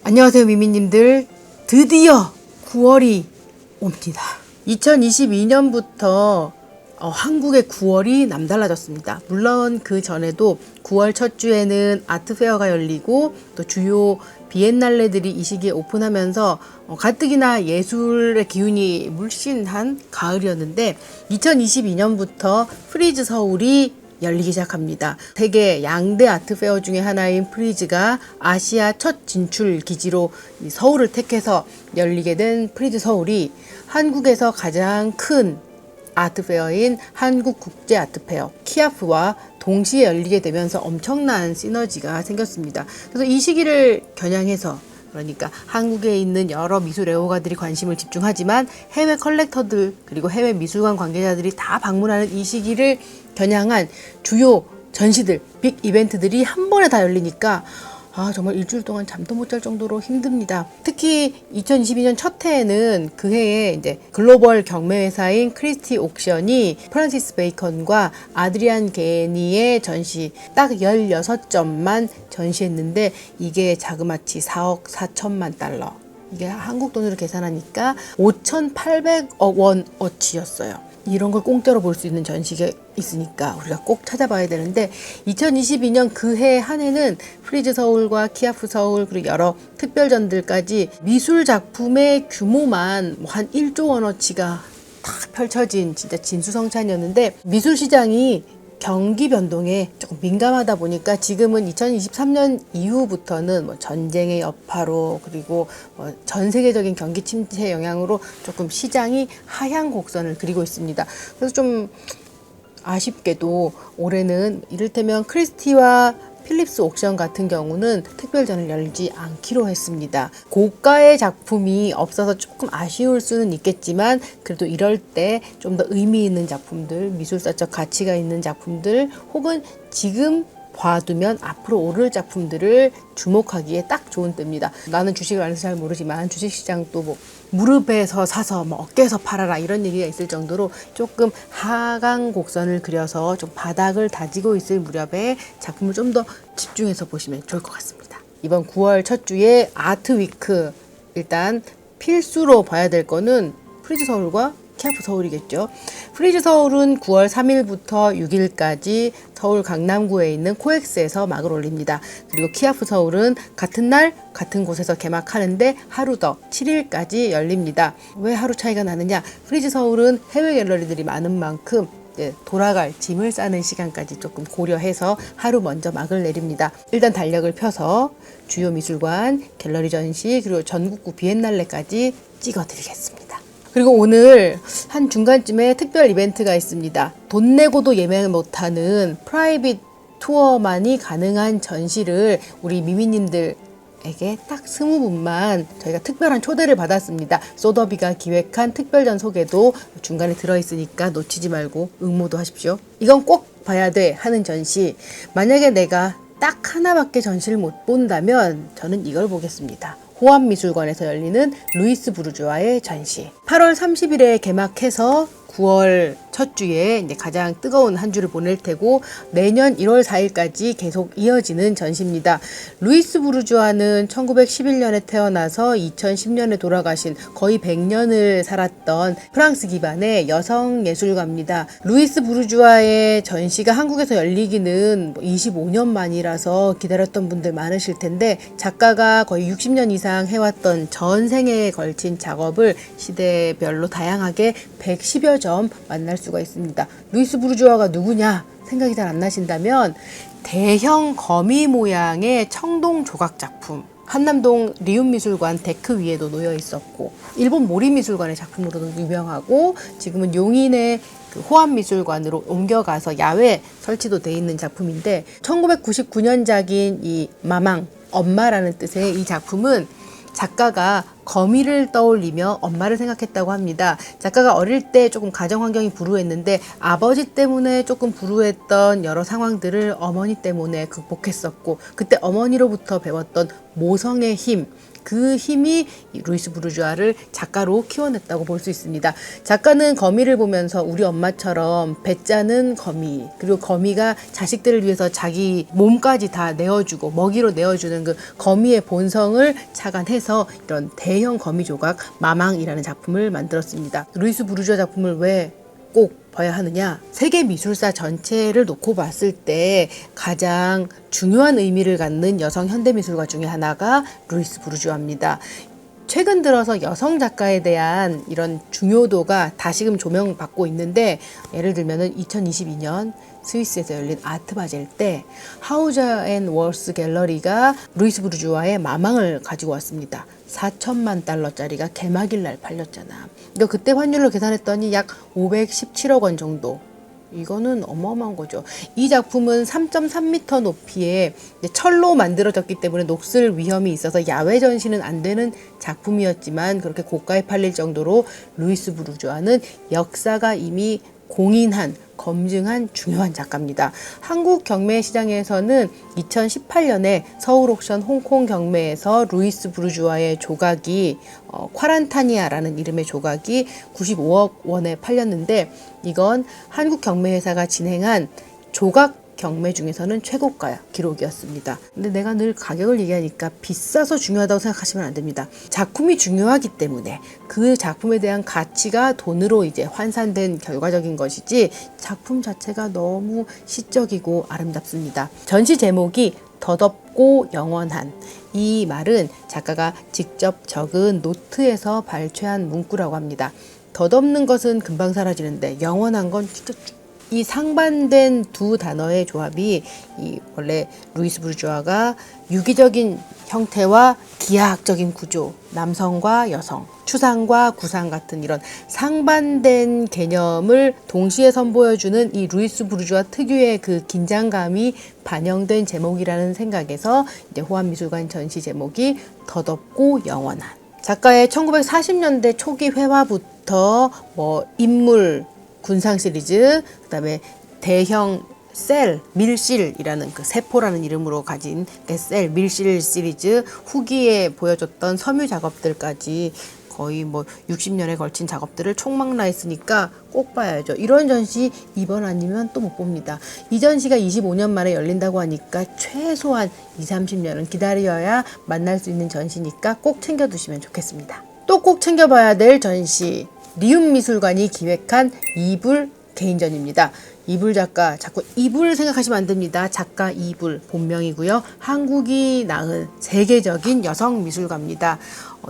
안녕하세요 미미님들. 드디어 9월이 옵니다. 2022년부터 한국의 9월이 남달라졌습니다. 물론 그 전에도 9월 첫 주에는 아트페어가 열리고 또 주요 비엔날레들이 이 시기에 오픈하면서 가뜩이나 예술의 기운이 물씬한 가을이었는데 2022년부터 프리즈 서울이 열리기 시작합니다. 세계 양대 아트페어 중에 하나인 프리즈가 아시아 첫 진출 기지로 서울을 택해서 열리게 된 프리즈 서울이 한국에서 가장 큰 아트페어인 한국국제아트페어 키아프와 동시에 열리게 되면서 엄청난 시너지가 생겼습니다. 그래서 이 시기를 겨냥해서 그러니까 한국에 있는 여러 미술 애호가들이 관심을 집중하지만 해외 컬렉터들 그리고 해외 미술관 관계자들이 다 방문하는 이 시기를 겨냥한 주요 전시들, 빅 이벤트들이 한 번에 다 열리니까 정말 일주일 동안 잠도 못 잘 정도로 힘듭니다. 특히 2022년 첫 해에는 그 해에 이제 글로벌 경매회사인 크리스티 옥션이 프란시스 베이컨과 아드리안 게니의 전시 딱 16점만 전시했는데 이게 자그마치 4억 4천만 달러. 이게 한국 돈으로 계산하니까 5,800억 원 어치였어요. 이런 걸 공짜로 볼 수 있는 전시가 있으니까 우리가 꼭 찾아봐야 되는데 2022년 그 해 한 해는 프리즈 서울과 키아프 서울 그리고 여러 특별전들까지 미술 작품의 규모만 한 1조 원어치가 다 펼쳐진 진짜 진수성찬이었는데 미술 시장이 경기 변동에 조금 민감하다 보니까 지금은 2023년 이후부터는 전쟁의 여파로 그리고 전 세계적인 경기 침체 영향으로 조금 시장이 하향 곡선을 그리고 있습니다. 그래서 좀 아쉽게도 올해는 이를테면 크리스티와 필립스 옥션 같은 경우는 특별전을 열지 않기로 했습니다. 고가의 작품이 없어서 조금 아쉬울 수는 있겠지만 그래도 이럴 때 좀 더 의미 있는 작품들, 미술사적 가치가 있는 작품들 혹은 지금 봐두면 앞으로 오를 작품들을 주목하기에 딱 좋은 때입니다. 나는 주식을 안 해서 잘 모르지만 주식시장도 무릎에서 사서 어깨에서 팔아라 이런 얘기가 있을 정도로 조금 하강 곡선을 그려서 좀 바닥을 다지고 있을 무렵에 작품을 좀 더 집중해서 보시면 좋을 것 같습니다. 이번 9월 첫 주에 아트위크 일단 필수로 봐야 될 거는 프리즈 서울과 키아프 서울이겠죠. 프리즈 서울은 9월 3일부터 6일까지 서울 강남구에 있는 코엑스에서 막을 올립니다. 그리고 키아프 서울은 같은 날 같은 곳에서 개막하는데 하루 더 7일까지 열립니다. 왜 하루 차이가 나느냐? 프리즈 서울은 해외 갤러리들이 많은 만큼 돌아갈 짐을 싸는 시간까지 조금 고려해서 하루 먼저 막을 내립니다. 일단 달력을 펴서 주요 미술관, 갤러리 전시 그리고 전국구 비엔날레까지 찍어드리겠습니다. 그리고 오늘 한 중간쯤에 특별 이벤트가 있습니다. 돈 내고도 예매 못하는 프라이빗 투어만이 가능한 전시를 우리 미미님들에게 딱 20분만 저희가 특별한 초대를 받았습니다. 소더비가 기획한 특별전 소개도 중간에 들어있으니까 놓치지 말고 응모도 하십시오. 이건 꼭 봐야 돼 하는 전시. 만약에 내가 딱 하나밖에 전시를 못 본다면 저는 이걸 보겠습니다. 호암미술관에서 열리는 루이스 부르주아의 전시. 8월 30일에 개막해서 9월 첫 주에 이제 가장 뜨거운 한 주를 보낼 테고 내년 1월 4일까지 계속 이어지는 전시입니다. 루이스 부르주아는 1911년에 태어나서 2010년에 돌아가신 거의 100년을 살았던 프랑스 기반의 여성 예술가입니다. 루이스 부르주아의 전시가 한국에서 열리기는 25년 만이라서 기다렸던 분들 많으실 텐데 작가가 거의 60년 이상 해왔던 전생에 걸친 작업을 시대별로 다양하게 110여 점 만날 수가 있습니다. 루이스 부르주아가 누구냐 생각이 잘 안 나신다면 대형 거미 모양의 청동 조각 작품 한남동 리움미술관 데크 위에도 놓여 있었고 일본 모리미술관의 작품으로도 유명하고 지금은 용인의 호암미술관으로 옮겨가서 야외 설치도 돼 있는 작품인데 1999년작인 이 마망 엄마라는 뜻의 이 작품은 작가가 거미를 떠올리며 엄마를 생각했다고 합니다. 작가가 어릴 때 조금 가정 환경이 불우했는데 아버지 때문에 조금 불우했던 여러 상황들을 어머니 때문에 극복했었고 그때 어머니로부터 배웠던 모성의 힘 그 힘이 이 루이스 부르주아를 작가로 키워냈다고 볼 수 있습니다. 작가는 거미를 보면서 우리 엄마처럼 배짜는 거미, 그리고 거미가 자식들을 위해서 자기 몸까지 다 내어주고 먹이로 내어주는 그 거미의 본성을 착안해서 이런 대형 거미 조각 마망이라는 작품을 만들었습니다. 루이스 부르주아 작품을 왜 꼭 봐야 하느냐? 세계 미술사 전체를 놓고 봤을 때 가장 중요한 의미를 갖는 여성 현대미술가 중에 하나가 루이스 부르주아입니다. 최근 들어서 여성 작가에 대한 이런 중요도가 다시금 조명받고 있는데, 예를 들면은 2022년 스위스에서 열린 아트바젤 때 하우저 앤 월스 갤러리가 루이스 부르주아의 마망을 가지고 왔습니다. 4천만 달러짜리가 개막일 날 팔렸잖아. 그러니까 그때 환율로 계산했더니 약 517억 원 정도. 이거는 어마어마한 거죠. 이 작품은 3.3m 높이에 철로 만들어졌기 때문에 녹슬 위험이 있어서 야외 전시는 안 되는 작품이었지만, 그렇게 고가에 팔릴 정도로 루이스 부르주아는 역사가 이미 공인한, 검증한 중요한 작가입니다. 한국 경매 시장에서는 2018년에 서울 옥션 홍콩 경매에서 루이스 부르주아의 조각이 콰란타니아라는 이름의 조각이 95억 원에 팔렸는데, 이건 한국 경매회사가 진행한 조각 경매 중에서는 최고가 기록이었습니다. 근데 내가 늘 가격을 얘기하니까 비싸서 중요하다고 생각하시면 안 됩니다. 작품이 중요하기 때문에 그 작품에 대한 가치가 돈으로 이제 환산된 결과적인 것이지, 작품 자체가 너무 시적이고 아름답습니다. 전시 제목이 덧없고 영원한, 이 말은 작가가 직접 적은 노트에서 발췌한 문구라고 합니다. 덧없는 것은 금방 사라지는데 영원한 건 진짜 이 상반된 두 단어의 조합이 이 원래 루이스 부르주아가 유기적인 형태와 기하학적인 구조, 남성과 여성, 추상과 구상 같은 이런 상반된 개념을 동시에 선보여주는 이 루이스 부르주아 특유의 그 긴장감이 반영된 제목이라는 생각에서 이제 호암미술관 전시 제목이 덧없고 영원한. 작가의 1940년대 초기 회화부터 인물 군상 시리즈, 그다음에 대형 셀, 밀실이라는 그 세포라는 이름으로 가진 셀, 밀실 시리즈, 후기에 보여줬던 섬유 작업들까지 거의 60년에 걸친 작업들을 총망라 했으니까 꼭 봐야죠. 이런 전시 이번 아니면 또 못 봅니다. 이 전시가 25년 만에 열린다고 하니까 최소한 20-30년은 기다려야 만날 수 있는 전시니까 꼭 챙겨두시면 좋겠습니다. 또 꼭 챙겨봐야 될 전시, 리움 미술관이 기획한 이불 개인전입니다. 이불 작가, 자꾸 이불 생각하시면 안 됩니다. 작가 이불 본명이고요. 한국이 낳은 세계적인 여성 미술가입니다.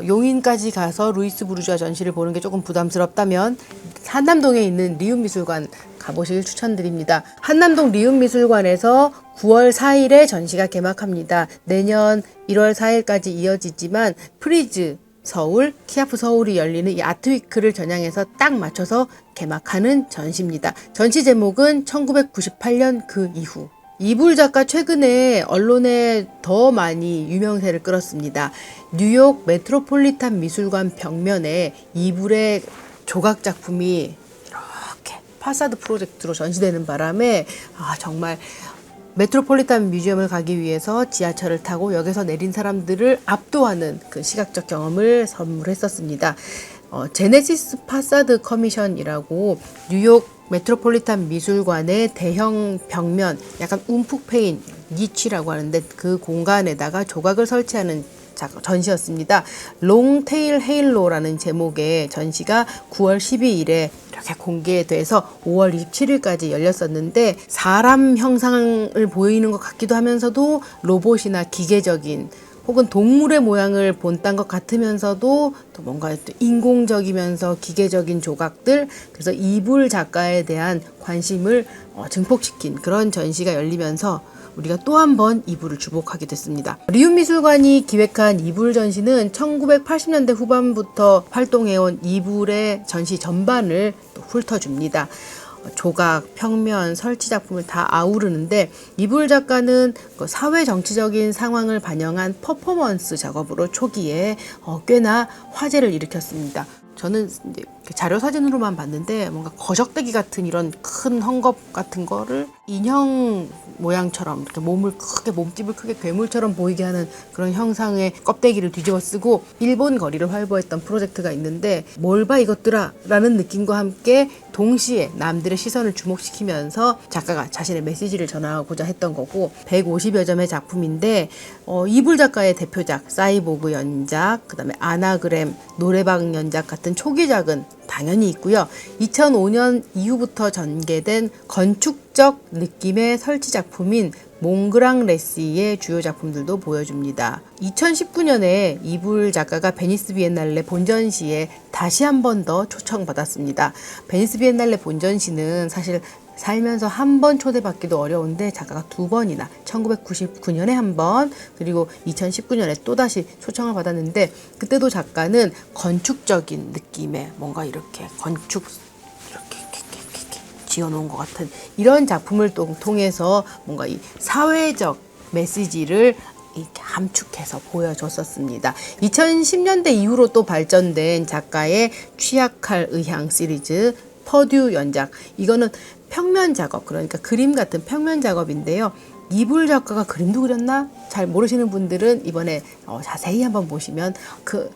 용인까지 가서 루이스 부르주아 전시를 보는 게 조금 부담스럽다면 한남동에 있는 리움 미술관 가보시길 추천드립니다. 한남동 리움 미술관에서 9월 4일에 전시가 개막합니다. 내년 1월 4일까지 이어지지만 프리즈 서울, 키아프 서울이 열리는 이 아트위크를 겨냥해서 딱 맞춰서 개막하는 전시입니다. 전시 제목은 1998년 그 이후. 이불 작가 최근에 언론에 더 많이 유명세를 끌었습니다. 뉴욕 메트로폴리탄 미술관 벽면에 이불의 조각 작품이 이렇게 파사드 프로젝트로 전시되는 바람에 정말 메트로폴리탄 뮤지엄을 가기 위해서 지하철을 타고 역에서 내린 사람들을 압도하는 그 시각적 경험을 선물했었습니다. 제네시스 파사드 커미션이라고 뉴욕 메트로폴리탄 미술관의 대형 벽면, 약간 움푹 패인 니치라고 하는데 그 공간에다가 조각을 설치하는 전시였습니다. 롱테일 헤일로라는 제목의 전시가 9월 12일에 이렇게 공개돼서 5월 27일까지 열렸었는데, 사람 형상을 보이는 것 같기도 하면서도 로봇이나 기계적인 혹은 동물의 모양을 본딴 것 같으면서도 또 뭔가 또 인공적이면서 기계적인 조각들, 그래서 이불 작가에 대한 관심을 증폭시킨 그런 전시가 열리면서 우리가 또 한 번 이불을 주목하게 됐습니다. 리움 미술관이 기획한 이불 전시는 1980년대 후반부터 활동해온 이불의 전시 전반을 또 훑어줍니다. 조각, 평면, 설치 작품을 다 아우르는데, 이불 작가는 사회 정치적인 상황을 반영한 퍼포먼스 작업으로 초기에 꽤나 화제를 일으켰습니다. 저는 이제 자료 사진으로만 봤는데 뭔가 거적대기 같은 이런 큰 헝겊 같은 거를 인형 모양처럼 이렇게 몸집을 크게 괴물처럼 보이게 하는 그런 형상의 껍데기를 뒤집어 쓰고 일본 거리를 활보했던 프로젝트가 있는데 뭘 봐 이것들아 라는 느낌과 함께 동시에 남들의 시선을 주목시키면서 작가가 자신의 메시지를 전하고자 했던 거고 150여 점의 작품인데 이불 작가의 대표작 사이보그 연작, 그 다음에 아나그램, 노래방 연작 같은 초기작은 당연히 있고요. 2005년 이후부터 전개된 건축적 느낌의 설치 작품인 몽그랑 레시의 주요 작품들도 보여줍니다. 2019년에 이불 작가가 베니스 비엔날레 본전시에 다시 한 번 더 초청받았습니다. 베니스 비엔날레 본전시는 사실 살면서 한 번 초대받기도 어려운데 작가가 2번이나 1999년에 한 번 그리고 2019년에 또다시 초청을 받았는데 그때도 작가는 건축적인 느낌의 뭔가 이렇게 건축 이렇게 지어놓은 것 같은 이런 작품을 통해서 뭔가 이 사회적 메시지를 이렇게 함축해서 보여줬었습니다. 2010년대 이후로 또 발전된 작가의 취약할 의향 시리즈 퍼듀 연작 이거는 평면 작업 그러니까 그림 같은 평면 작업인데요. 이불 작가가 그림도 그렸나? 잘 모르시는 분들은 이번에 자세히 한번 보시면 그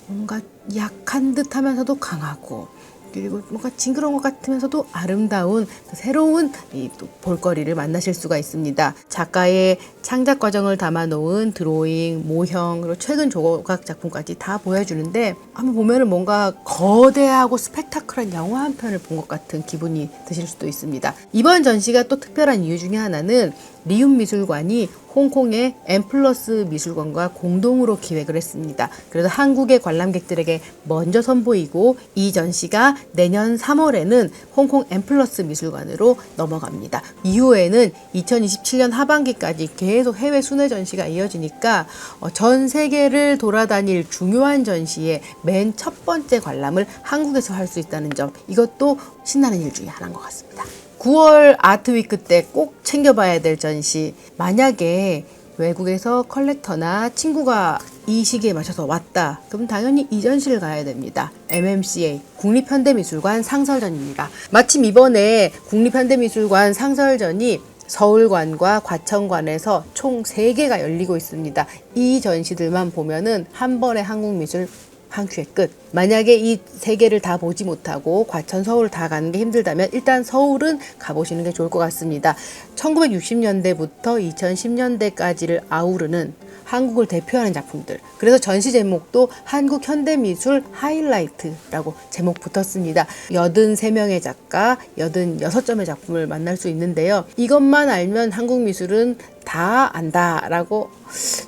뭔가 약한 듯 하면서도 강하고 그리고 뭔가 징그러운 것 같으면서도 아름다운 새로운 또 볼거리를 만나실 수가 있습니다. 작가의 창작 과정을 담아놓은 드로잉, 모형, 그리고 최근 조각 작품까지 다 보여주는데 한번 보면은 뭔가 거대하고 스펙타클한 영화 한 편을 본 것 같은 기분이 드실 수도 있습니다. 이번 전시가 또 특별한 이유 중에 하나는 리움 미술관이 홍콩의 엠플러스 미술관과 공동으로 기획을 했습니다. 그래서 한국의 관람객들에게 먼저 선보이고 이 전시가 내년 3월에는 홍콩 엠플러스 미술관으로 넘어갑니다. 이후에는 2027년 하반기까지 계속 해외 순회 전시가 이어지니까 전 세계를 돌아다닐 중요한 전시의 맨 첫 번째 관람을 한국에서 할 수 있다는 점 이것도 신나는 일 중에 하나인 것 같습니다. 9월 아트위크 때 꼭 챙겨봐야 될 전시 만약에 외국에서 컬렉터나 친구가 이 시기에 맞춰서 왔다 그럼 당연히 이 전시를 가야 됩니다. MMCA 국립현대미술관 상설전입니다. 마침 이번에 국립현대미술관 상설전이 서울관과 과천관에서 총 3개가 열리고 있습니다. 이 전시들만 보면은 한 번에 한국미술 한 큐의 끝. 만약에 이 3개를 다 보지 못하고 과천, 서울 다 가는 게 힘들다면 일단 서울은 가보시는 게 좋을 것 같습니다. 1960년대부터 2010년대까지를 아우르는 한국을 대표하는 작품들. 그래서 전시 제목도 한국 현대미술 하이라이트라고 제목 붙었습니다. 83명의 작가, 86점의 작품을 만날 수 있는데요. 이것만 알면 한국 미술은 다 안다라고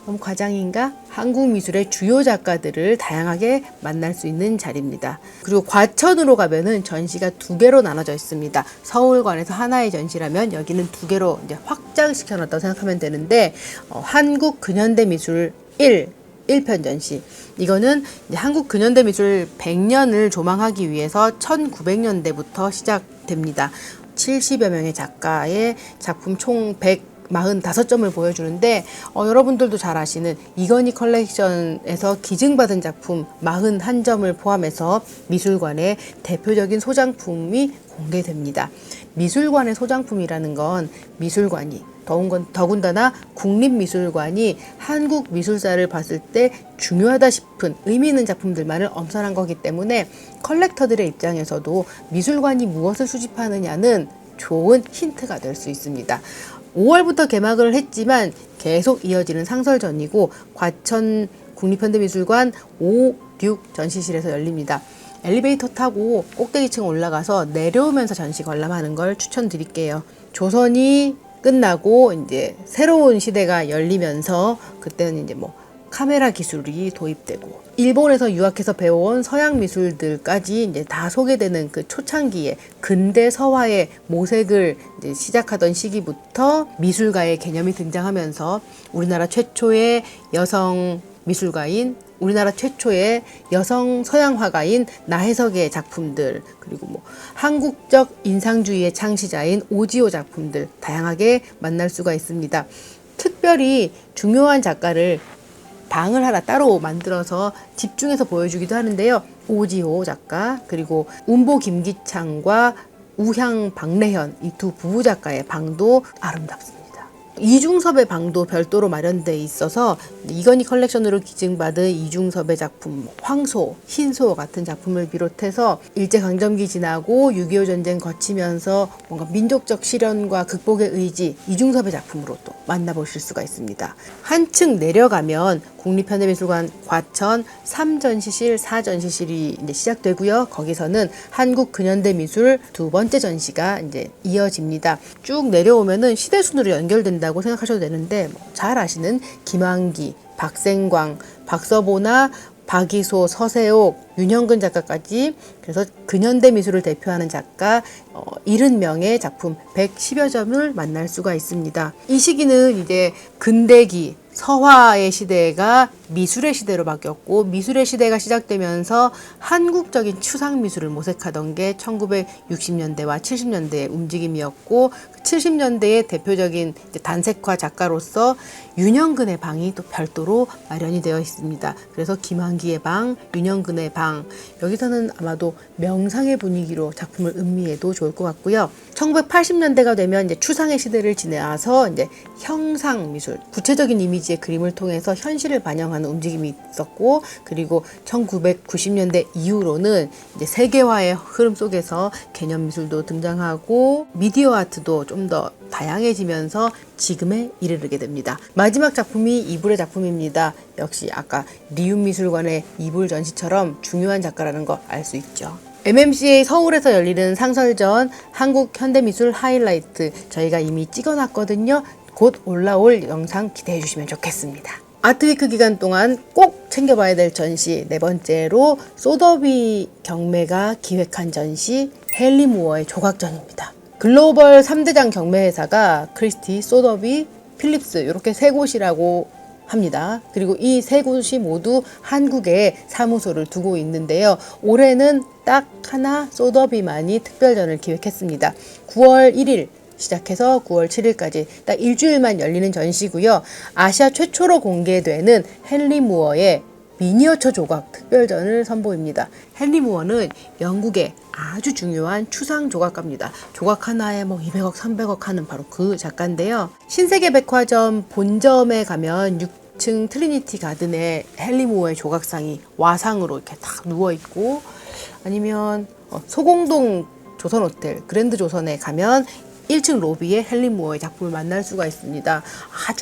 너무 과장인가? 한국 미술의 주요 작가들을 다양하게 만날 수 있는 자리입니다. 그리고 과천으로 가면은 전시가 2개로 나눠져 있습니다. 서울관에서 하나의 전시라면 여기는 2개로 이제 확장시켜 놨다고 생각하면 되는데 한국 근현대미술 1편 전시. 이거는 이제 한국 근현대미술 100년을 조망하기 위해서 1900년대부터 시작됩니다. 70여 명의 작가의 작품 총 145점을 보여주는데 여러분들도 잘 아시는 이건희 컬렉션에서 기증받은 작품 41점을 포함해서 미술관의 대표적인 소장품이 공개됩니다. 미술관의 소장품이라는 건 미술관이 더군다나 국립미술관이 한국 미술사를 봤을 때 중요하다 싶은 의미 있는 작품들만을 엄선한 거기 때문에 컬렉터들의 입장에서도 미술관이 무엇을 수집하느냐는 좋은 힌트가 될 수 있습니다. 5월부터 개막을 했지만 계속 이어지는 상설전이고 과천 국립현대미술관 5, 6 전시실에서 열립니다. 엘리베이터 타고 꼭대기층 올라가서 내려오면서 전시 관람하는 걸 추천드릴게요. 조선이 끝나고 이제 새로운 시대가 열리면서 그때는 이제 카메라 기술이 도입되고 일본에서 유학해서 배워온 서양 미술들까지 이제 다 소개되는 그 초창기에 근대 서화의 모색을 이제 시작하던 시기부터 미술가의 개념이 등장하면서 우리나라 최초의 여성 미술가인 우리나라 최초의 여성 서양 화가인 나혜석의 작품들 그리고 한국적 인상주의의 창시자인 오지오 작품들 다양하게 만날 수가 있습니다. 특별히 중요한 작가를 방을 하나 따로 만들어서 집중해서 보여주기도 하는데요. 오지호 작가 그리고 운보 김기창과 우향 박래현 이 두 부부 작가의 방도 아름답습니다. 이중섭의 방도 별도로 마련돼 있어서 이건희 컬렉션으로 기증받은 이중섭의 작품 황소, 흰소 같은 작품을 비롯해서 일제강점기 지나고 6.25 전쟁 거치면서 뭔가 민족적 실현과 극복의 의지 이중섭의 작품으로 또 만나보실 수가 있습니다. 한층 내려가면 국립현대미술관 과천 3전시실, 4전시실이 이제 시작되고요. 거기서는 한국 근현대미술 두 번째 전시가 이제 이어집니다. 쭉 내려오면은 시대순으로 연결된다고 생각하셔도 되는데 잘 아시는 김환기, 박생광, 박서보나 박이소, 서세옥, 윤형근 작가까지 그래서 근현대 미술을 대표하는 작가 70명의 작품 110여 점을 만날 수가 있습니다. 이 시기는 이제 근대기 서화의 시대가 미술의 시대로 바뀌었고 미술의 시대가 시작되면서 한국적인 추상 미술을 모색하던 게 1960년대와 70년대의 움직임이었고 70년대의 대표적인 단색화 작가로서 윤형근의 방이 또 별도로 마련이 되어 있습니다. 그래서 김환기의 방, 윤형근의 방 여기서는 아마도 명상의 분위기로 작품을 음미해도 좋을 것 같고요. 1980년대가 되면 이제 추상의 시대를 지나서 이제 형상 미술, 구체적인 이미지의 그림을 통해서 현실을 반영하는 움직임이 있었고, 그리고 1990년대 이후로는 이제 세계화의 흐름 속에서 개념 미술도 등장하고 미디어 아트도 좀 더 다양해지면서 지금에 이르게 됩니다. 마지막 작품이 이불의 작품입니다. 역시 아까 리움미술관의 이불 전시처럼 중요한 작가라는 거 알 수 있죠. MMCA 서울에서 열리는 상설전 한국 현대미술 하이라이트 저희가 이미 찍어놨거든요. 곧 올라올 영상 기대해 주시면 좋겠습니다. 아트위크 기간 동안 꼭 챙겨봐야 될 전시 네 번째로 소더비 경매가 기획한 전시 헨리 무어의 조각전입니다. 글로벌 3대장 경매 회사가 크리스티, 소더비, 필립스 이렇게 세 곳이라고 합니다. 그리고 이 세 곳이 모두 한국에 사무소를 두고 있는데요. 올해는 딱 하나 소더비만이 특별전을 기획했습니다. 9월 1일 시작해서 9월 7일까지 딱 일주일만 열리는 전시고요. 아시아 최초로 공개되는 헨리 무어의 미니어처 조각 특별전을 선보입니다. 헨리 무어는 영국의 아주 중요한 추상 조각가입니다. 조각 하나에 뭐 200억, 300억 하는 바로 그 작가인데요. 신세계백화점 본점에 가면 6층 트리니티 가든에 헨리 무어의 조각상이 와상으로 이렇게 딱 누워있고, 아니면 소공동 조선호텔 그랜드 조선에 가면 1층 로비에 헨리 무어의 작품을 만날 수가 있습니다.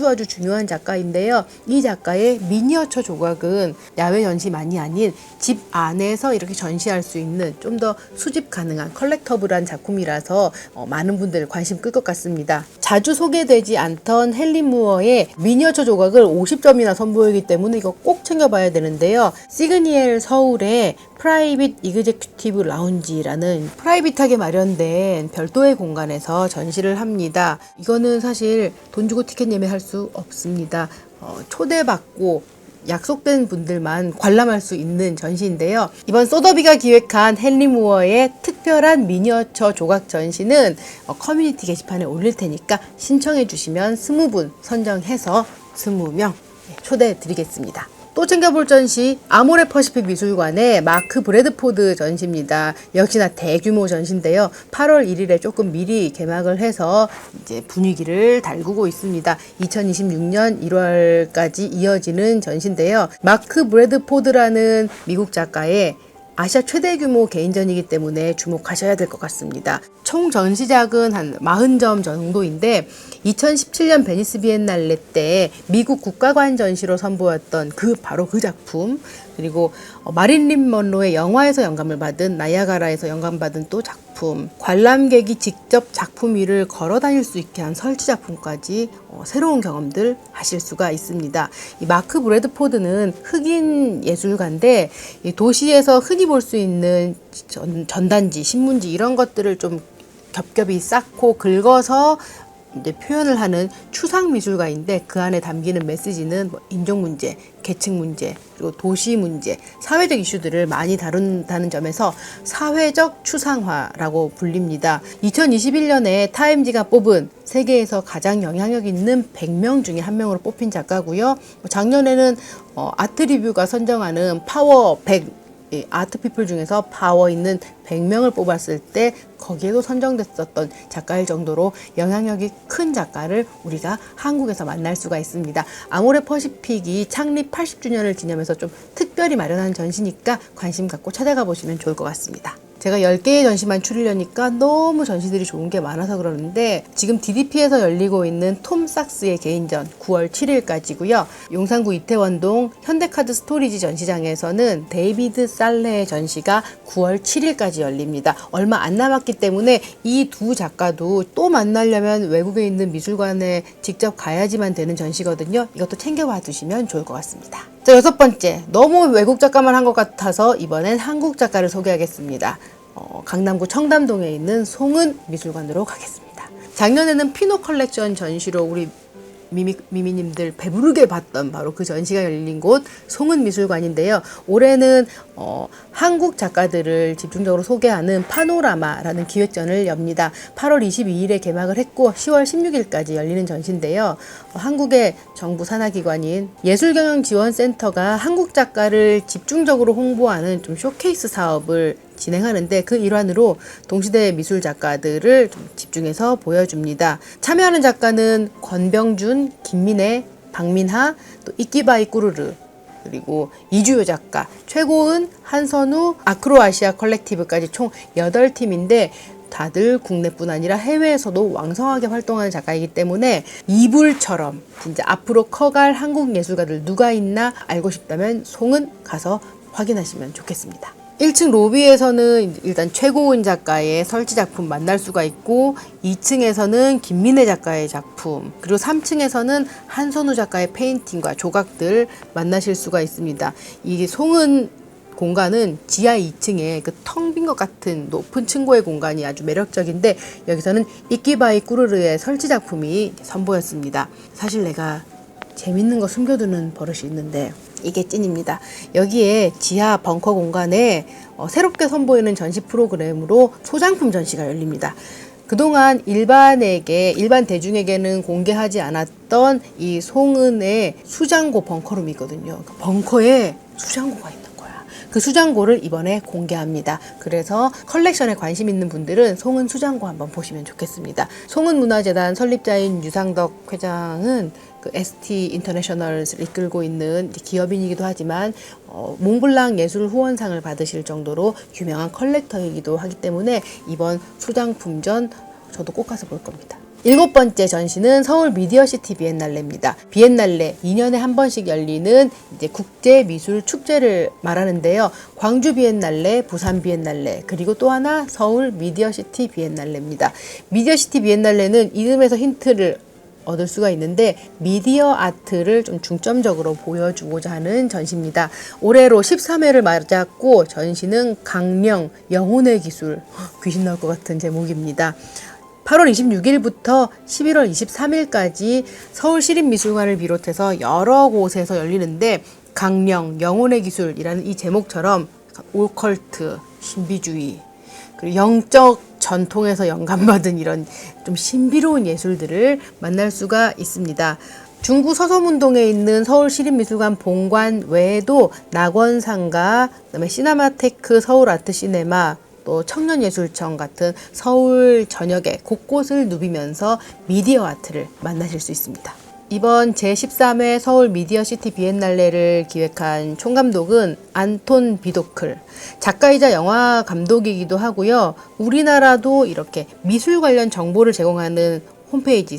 아주 중요한 작가인데요. 이 작가의 미니어처 조각은 야외 전시만이 아닌 집 안에서 이렇게 전시할 수 있는 좀 더 수집 가능한 컬렉터블한 작품이라서 많은 분들 관심 끌 것 같습니다. 자주 소개되지 않던 헨리 무어의 미니어처 조각을 50점이나 선보이기 때문에 이거 꼭 챙겨봐야 되는데요. 시그니엘 서울의 프라이빗 이그제큐티브 라운지라는 프라이빗하게 마련된 별도의 공간에서 전시를 합니다. 이거는 사실 돈 주고 티켓 예매할 수 없습니다. 초대받고 약속된 분들만 관람할 수 있는 전시인데요. 이번 소더비가 기획한 헨리 무어의 특별한 미니어처 조각 전시는 커뮤니티 게시판에 올릴 테니까 신청해 주시면 20분 선정해서 20명 초대해 드리겠습니다. 또 챙겨볼 전시 아모레 퍼시픽 미술관의 마크 브래드포드 전시입니다. 역시나 대규모 전시인데요. 8월 1일에 조금 미리 개막을 해서 이제 분위기를 달구고 있습니다. 2026년 1월까지 이어지는 전시인데요. 마크 브래드포드라는 미국 작가의 아시아 최대 규모 개인전이기 때문에 주목하셔야 될 것 같습니다. 총 전시작은 한 40점 정도인데 2017년 베니스 비엔날레 때 미국 국가관 전시로 선보였던 바로 그 작품, 그리고 마릴린 먼로의 영화에서 영감을 받은 나이아가라에서 영감받은 또 작품, 관람객이 직접 작품 위를 걸어 다닐 수 있게 한 설치 작품까지 새로운 경험들 하실 수가 있습니다. 이 마크 브래드포드는 흑인 예술가인데 이 도시에서 흔히 볼 수 있는 전단지, 신문지 이런 것들을 좀 겹겹이 쌓고 긁어서 이제 표현을 하는 추상 미술가인데 그 안에 담기는 메시지는 뭐 인종 문제, 계층 문제, 그리고 도시 문제, 사회적 이슈들을 많이 다룬다는 점에서 사회적 추상화라고 불립니다. 2021년에 타임지가 뽑은 세계에서 가장 영향력 있는 100명 중에 한 명으로 뽑힌 작가고요. 작년에는 아트리뷰가 선정하는 파워 100 아트피플 중에서 파워 있는 100명을 뽑았을 때 거기에도 선정됐었던 작가일 정도로 영향력이 큰 작가를 우리가 한국에서 만날 수가 있습니다. 아모레 퍼시픽이 창립 80주년을 기념해서 좀 특별히 마련한 전시니까 관심 갖고 찾아가 보시면 좋을 것 같습니다. 제가 10개의 전시만 추리려니까 너무 전시들이 좋은 게 많아서 그러는데 지금 DDP에서 열리고 있는 톰 삭스의 개인전 9월 7일까지고요. 용산구 이태원동 현대카드 스토리지 전시장에서는 데이비드 살레의 전시가 9월 7일까지 열립니다. 얼마 안 남았기 때문에 이 두 작가도 또 만나려면 외국에 있는 미술관에 직접 가야지만 되는 전시거든요. 이것도 챙겨봐 두시면 좋을 것 같습니다. 자, 6번째. 너무 외국 작가만 한 것 같아서 이번엔 한국 작가를 소개하겠습니다. 강남구 청담동에 있는 송은 미술관으로 가겠습니다. 작년에는 피노 컬렉션 전시로 우리 미미님들 배부르게 봤던 바로 그 전시가 열린 곳 송은 미술관인데요. 올해는 한국 작가들을 집중적으로 소개하는 파노라마라는 기획전을 엽니다. 8월 22일에 개막을 했고 10월 16일까지 열리는 전시인데요. 한국의 정부 산하기관인 예술경영지원센터가 한국 작가를 집중적으로 홍보하는 좀 쇼케이스 사업을 진행하는데 그 일환으로 동시대 미술 작가들을 좀 집중해서 보여줍니다. 참여하는 작가는 권병준, 김민혜, 박민하, 또 이끼바이 꾸르르, 그리고 이주요 작가, 최고은, 한선우, 아크로아시아 컬렉티브까지 총 8팀인데 다들 국내뿐 아니라 해외에서도 왕성하게 활동하는 작가이기 때문에 이불처럼 진짜 앞으로 커갈 한국 예술가들 누가 있나 알고 싶다면 송은 가서 확인하시면 좋겠습니다. 1층 로비에서는 일단 최고은 작가의 설치 작품 만날 수가 있고 2층에서는 김민혜 작가의 작품, 그리고 3층에서는 한선우 작가의 페인팅과 조각들 만나실 수가 있습니다. 이 송은 공간은 지하 2층에 그 텅 빈 것 같은 높은 층고의 공간이 아주 매력적인데 여기서는 이끼바이 꾸르르의 설치 작품이 선보였습니다. 사실 내가 재밌는 거 숨겨두는 버릇이 있는데 이게 찐입니다. 여기에 지하 벙커 공간에 새롭게 선보이는 전시 프로그램으로 소장품 전시가 열립니다. 그동안 일반 대중에게는 공개하지 않았던 이 송은의 수장고 벙커룸이 있거든요. 그 벙커에 수장고가 있는 거야. 그 수장고를 이번에 공개합니다. 그래서 컬렉션에 관심 있는 분들은 송은 수장고 한번 보시면 좋겠습니다. 송은문화재단 설립자인 유상덕 회장은 그 ST 인터내셔널을 이끌고 있는 기업인이기도 하지만 몽블랑 예술 후원상을 받으실 정도로 유명한 컬렉터이기도 하기 때문에 이번 소장품전 저도 꼭 가서 볼 겁니다. 7번째 전시는 서울 미디어시티 비엔날레입니다. 비엔날레 2년에 한 번씩 열리는 이제 국제 미술 축제를 말하는데요. 광주 비엔날레, 부산 비엔날레, 그리고 또 하나 서울 미디어시티 비엔날레입니다. 미디어시티 비엔날레는 이름에서 힌트를 얻을 수가 있는데 미디어 아트를 좀 중점적으로 보여주고자 하는 전시입니다. 올해로 13회를 맞았고 전시는 강령, 영혼의 기술, 귀신 나올 것 같은 제목입니다. 8월 26일부터 11월 23일까지 서울시립미술관을 비롯해서 여러 곳에서 열리는데 강령, 영혼의 기술이라는 이 제목처럼 올컬트, 신비주의, 그리고 영적 전통에서 영감받은 이런 좀 신비로운 예술들을 만날 수가 있습니다. 중구 서소문동에 있는 서울시립미술관 본관 외에도 낙원상가, 그다음에 시네마테크 서울아트시네마, 또 청년예술청 같은 서울 전역에 곳곳을 누비면서 미디어 아트를 만나실 수 있습니다. 이번 제13회 서울 미디어시티 비엔날레를 기획한 총감독은 안톤 비도클, 작가이자 영화 감독이기도 하고요. 우리나라도 이렇게 미술 관련 정보를 제공하는 홈페이지,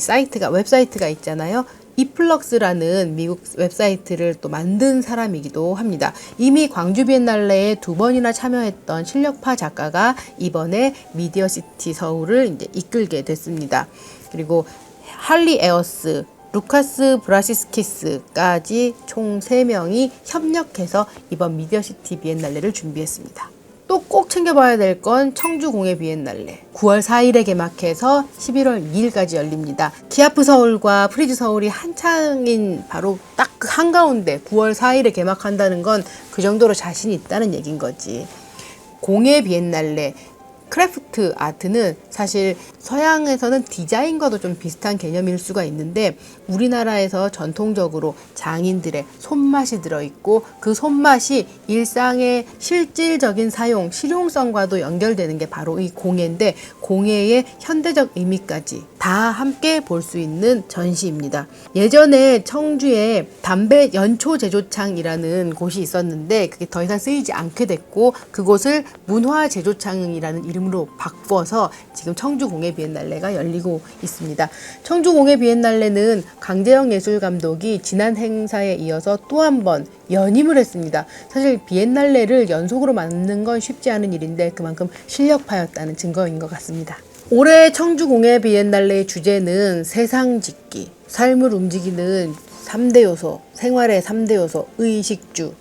웹사이트가 있잖아요. 이플럭스라는 미국 웹사이트를 또 만든 사람이기도 합니다. 이미 광주 비엔날레에 2번이나 참여했던 실력파 작가가 이번에 미디어시티 서울을 이제 이끌게 됐습니다. 그리고 할리 에어스, 루카스 브라시스키스까지 총 3명이 협력해서 이번 미디어시티 비엔날레를 준비했습니다. 또 꼭 챙겨봐야 될 건 청주 공예 비엔날레. 9월 4일에 개막해서 11월 2일까지 열립니다. 기아프 서울과 프리즈 서울이 한창인 바로 딱 그 한가운데 9월 4일에 개막한다는 건 그 정도로 자신이 있다는 얘기인 거지. 공예 비엔날레, 크래프트 아트는 사실 서양에서는 디자인과도 좀 비슷한 개념일 수가 있는데 우리나라에서 전통적으로 장인들의 손맛이 들어있고 그 손맛이 일상의 실질적인 사용, 실용성과도 연결되는 게 바로 이 공예인데 공예의 현대적 의미까지 다 함께 볼 수 있는 전시입니다. 예전에 청주에 담배 연초 제조창이라는 곳이 있었는데 그게 더 이상 쓰이지 않게 됐고 그곳을 문화 제조창이라는 이름으로 바꿔서 지금 청주 공예 비엔날레가 열리고 있습니다. 청주 공예 비엔날레는 강재영 예술감독이 지난 행사에 이어서 또 한 번 연임을 했습니다. 사실 비엔날레를 연속으로 만드는 건 쉽지 않은 일인데 그만큼 실력파였다는 증거인 것 같습니다. 올해 청주 공예 비엔날레의 주제는 세상 짓기, 삶을 움직이는 3대 요소, 생활의 3대 요소, 의식주,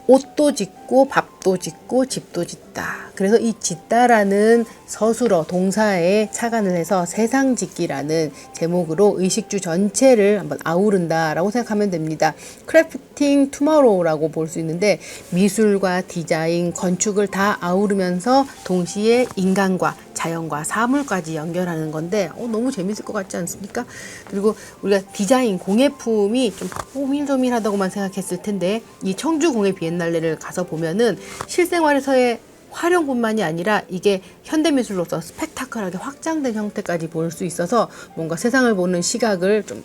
옷도 짓고 밥도 짓고 집도 짓다. 그래서 이 짓다라는 서술어 동사에 착안을 해서 세상 짓기라는 제목으로 의식주 전체를 한번 아우른다라고 생각하면 됩니다. 크래프팅 투모로우라고 볼 수 있는데 미술과 디자인, 건축을 다 아우르면서 동시에 인간과 자연과 사물까지 연결하는 건데 너무 재밌을 것 같지 않습니까? 그리고 우리가 디자인, 공예품이 좀 오밀조밀하다고만 생각했을 텐데 이 청주 공예 비엔날레를 가서 보면은 실생활에서의 활용뿐만이 아니라 이게 현대미술로서 스펙타클하게 확장된 형태까지 볼 수 있어서 뭔가 세상을 보는 시각을 좀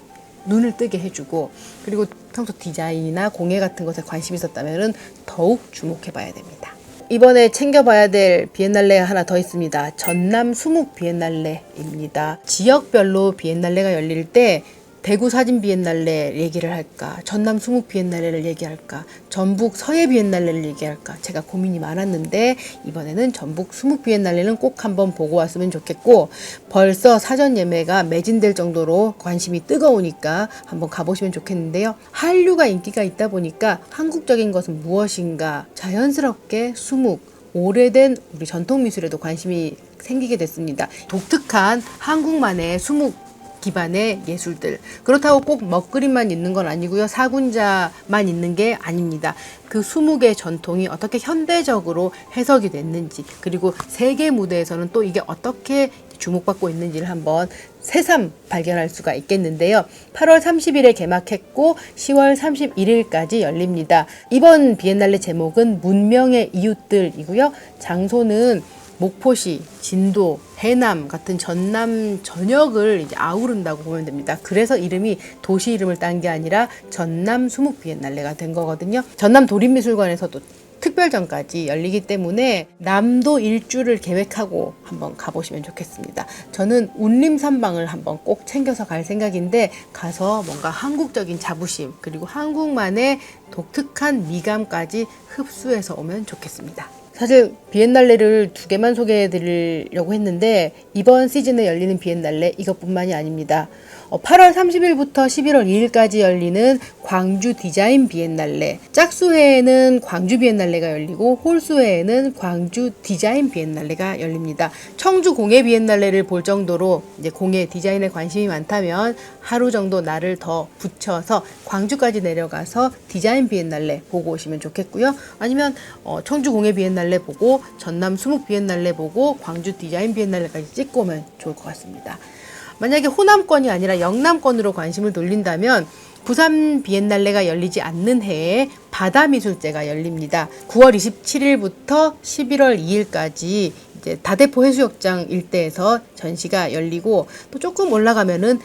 눈을 뜨게 해주고 그리고 평소 디자인이나 공예 같은 것에 관심이 있었다면 더욱 주목해봐야 됩니다. 이번에 챙겨봐야 될 비엔날레가 하나 더 있습니다. 전남 수묵 비엔날레입니다. 지역별로 비엔날레가 열릴 때 대구 사진 비엔날레 얘기를 할까, 전남 수묵 비엔날레를 얘기할까, 전북 서예 비엔날레를 얘기할까 제가 고민이 많았는데 이번에는 전북 수묵 비엔날레는 꼭 한번 보고 왔으면 좋겠고 벌써 사전 예매가 매진될 정도로 관심이 뜨거우니까 한번 가보시면 좋겠는데요. 한류가 인기가 있다 보니까 한국적인 것은 무엇인가 자연스럽게 수묵, 오래된 우리 전통 미술에도 관심이 생기게 됐습니다. 독특한 한국만의 수묵 기반의 예술들. 그렇다고 꼭 먹그림만 있는 건 아니고요. 사군자만 있는 게 아닙니다. 그 수묵의 전통이 어떻게 현대적으로 해석이 됐는지 그리고 세계 무대에서는 또 이게 어떻게 주목받고 있는지를 한번 새삼 발견할 수가 있겠는데요. 8월 30일에 개막했고 10월 31일까지 열립니다. 이번 비엔날레 제목은 문명의 이웃들이고요. 장소는 목포시, 진도, 해남 같은 전남 전역을 이제 아우른다고 보면 됩니다. 그래서 이름이 도시 이름을 딴 게 아니라 전남 수묵 비엔날레가 된 거거든요. 전남 도립미술관에서도 특별전까지 열리기 때문에 남도 일주를 계획하고 한번 가보시면 좋겠습니다. 저는 운림산방을 한번 꼭 챙겨서 갈 생각인데 가서 뭔가 한국적인 자부심 그리고 한국만의 독특한 미감까지 흡수해서 오면 좋겠습니다. 사실 비엔날레를 2개만 소개해 드리려고 했는데 이번 시즌에 열리는 비엔날레 이것뿐만이 아닙니다. 8월 30일부터 11월 2일까지 열리는 광주 디자인 비엔날레, 짝수회에는 광주 비엔날레가 열리고 홀수회에는 광주 디자인 비엔날레가 열립니다. 청주 공예 비엔날레를 볼 정도로 이제 공예 디자인에 관심이 많다면 하루 정도 날을 더 붙여서 광주까지 내려가서 디자인 비엔날레 보고 오시면 좋겠고요. 아니면 청주 공예 비엔날레 보고 전남 수묵 비엔날레 보고 광주 디자인 비엔날레까지 찍고 오면 좋을 것 같습니다. 만약에 호남권이 아니라 영남권으로 관심을 돌린다면 부산 비엔날레가 열리지 않는 해에 바다미술제가 열립니다. 9월 27일부터 11월 2일까지 이제 다대포 해수욕장 일대에서 전시가 열리고 또 조금 올라가면은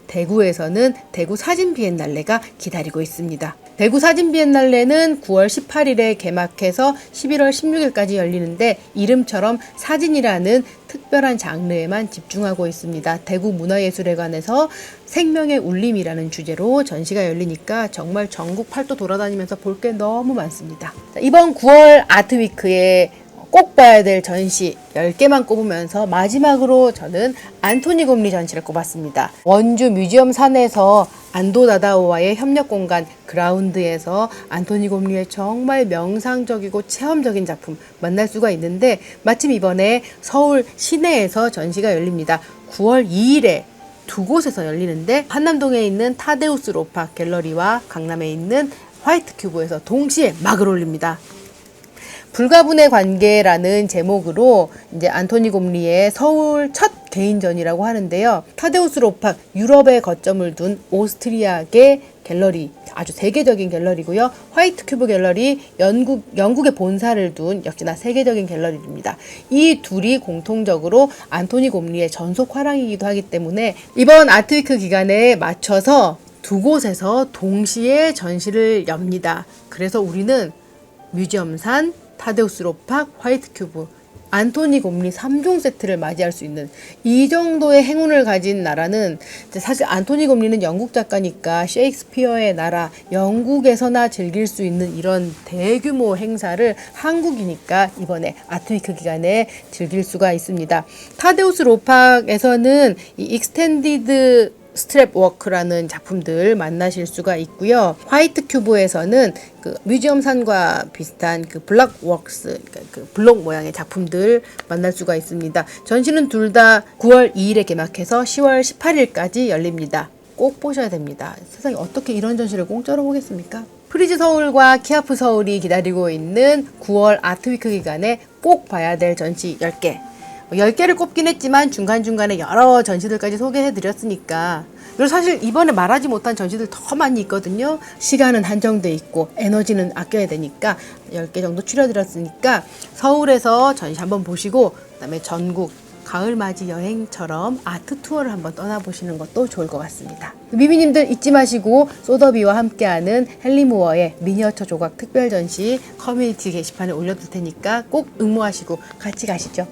대구에서는 대구 사진 비엔날레가 기다리고 있습니다. 대구 사진 비엔날레는 9월 18일에 개막해서 11월 16일까지 열리는데 이름처럼 사진이라는 특별한 장르에만 집중하고 있습니다. 대구 문화예술회관에서 생명의 울림이라는 주제로 전시가 열리니까 정말 전국 팔도 돌아다니면서 볼 게 너무 많습니다. 이번 9월 아트위크에 꼭 봐야 될 전시 10개만 꼽으면서 마지막으로 저는 안토니 곰리 전시를 꼽았습니다. 원주 뮤지엄 산에서 안도 다다오와의 협력 공간 그라운드에서 안토니 곰리의 정말 명상적이고 체험적인 작품 만날 수가 있는데, 마침 이번에 서울 시내에서 전시가 열립니다. 9월 2일에 두 곳에서 열리는데, 한남동에 있는 타데우스 로파 갤러리와 강남에 있는 화이트 큐브에서 동시에 막을 올립니다. 불가분의 관계라는 제목으로 이제 안토니 곰리의 서울 첫 개인전이라고 하는데요. 타데우스 로팍, 유럽에 거점을 둔 오스트리아계 갤러리, 아주 세계적인 갤러리고요. 화이트 큐브 갤러리, 영국의 본사를 둔 역시나 세계적인 갤러리입니다. 이 둘이 공통적으로 안토니 곰리의 전속 화랑이기도 하기 때문에 이번 아트위크 기간에 맞춰서 두 곳에서 동시에 전시를 엽니다. 그래서 우리는 뮤지엄산, 타데우스 로팍, 화이트 큐브, 안토니 곰리 3종 세트를 맞이할 수 있는 이 정도의 행운을 가진 나라는, 사실 안토니 곰리는 영국 작가니까 셰익스피어의 나라 영국에서나 즐길 수 있는 이런 대규모 행사를 한국이니까 이번에 아트위크 기간에 즐길 수가 있습니다. 타데우스 로팍에서는 이 익스텐디드 스트랩 워크라는 작품들 만나실 수가 있고요. 화이트 큐브에서는 그 뮤지엄산과 비슷한 그 블록 웍스, 그러니까 그 블록 모양의 작품들 만날 수가 있습니다. 전시는 둘 다 9월 2일에 개막해서 10월 18일까지 열립니다. 꼭 보셔야 됩니다. 세상에 어떻게 이런 전시를 공짜로 보겠습니까? 프리즈 서울과 키아프 서울이 기다리고 있는 9월 아트위크 기간에 꼭 봐야 될 전시 10개. 10개를 꼽긴 했지만 중간중간에 여러 전시들까지 소개해드렸으니까, 그리고 사실 이번에 말하지 못한 전시들 더 많이 있거든요. 시간은 한정돼 있고 에너지는 아껴야 되니까 10개 정도 추려드렸으니까 서울에서 전시 한번 보시고, 그 다음에 전국 가을맞이 여행처럼 아트 투어를 한번 떠나보시는 것도 좋을 것 같습니다. 미미님들 잊지 마시고 소더비와 함께하는 헨리 무어의 미니어처 조각 특별 전시 커뮤니티 게시판에 올려둘 테니까 꼭 응모하시고 같이 가시죠.